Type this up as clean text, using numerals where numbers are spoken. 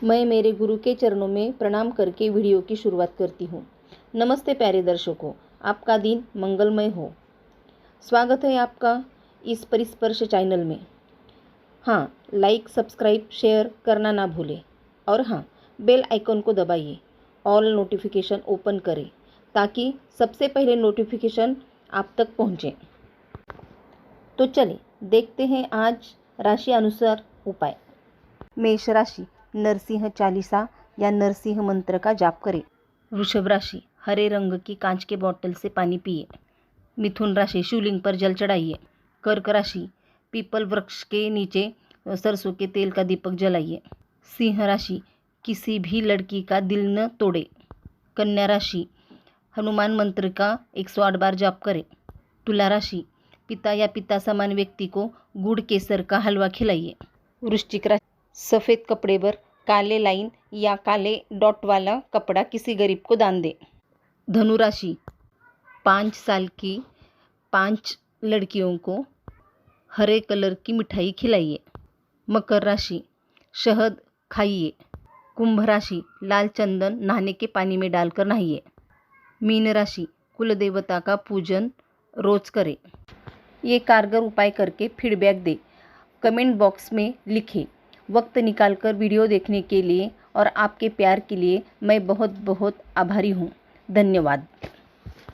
मैं मेरे गुरु के चरणों में प्रणाम करके वीडियो की शुरुआत करती हूँ। नमस्ते प्यारे दर्शकों, आपका दिन मंगलमय हो। स्वागत है आपका इस परिस्पर्श चैनल में। हाँ, लाइक सब्सक्राइब शेयर करना ना भूलें और हाँ, बेल आइकन को दबाइए, ऑल नोटिफिकेशन ओपन करें ताकि सबसे पहले नोटिफिकेशन आप तक पहुँचे। तो चलिए देखते हैं आज राशि अनुसार उपाय। मेष राशि, नरसिंह चालीसा या नरसिंह मंत्र का जाप करें। वृषभ राशि, हरे रंग की कांच के बोतल से पानी पिए। मिथुन राशि, शिवलिंग पर जल चढ़ाइए। कर्क राशि, पीपल वृक्ष के नीचे सरसों के तेल का दीपक जलाइए। सिंह राशि, किसी भी लड़की का दिल न तोड़े। कन्या राशि, हनुमान मंत्र का 108 बार जाप करें। तुला राशि, पिता या पिता समान व्यक्ति को गुड़ केसर का हलवा खिलाइए। वृश्चिक राशि, सफ़ेद कपड़े पर काले लाइन या काले डॉट वाला कपड़ा किसी गरीब को दान दे। धनु राशि, 5 साल की 5 लड़कियों को हरे कलर की मिठाई खिलाइए। मकर राशि, शहद खाइए। कुंभ राशि, लाल चंदन नहाने के पानी में डालकर नहाइए। मीन राशि, कुल देवता का पूजन रोज करें। ये कारगर उपाय करके फीडबैक दे, कमेंट बॉक्स में लिखें। वक्त निकालकर वीडियो देखने के लिए और आपके प्यार के लिए मैं बहुत बहुत आभारी हूँ। धन्यवाद।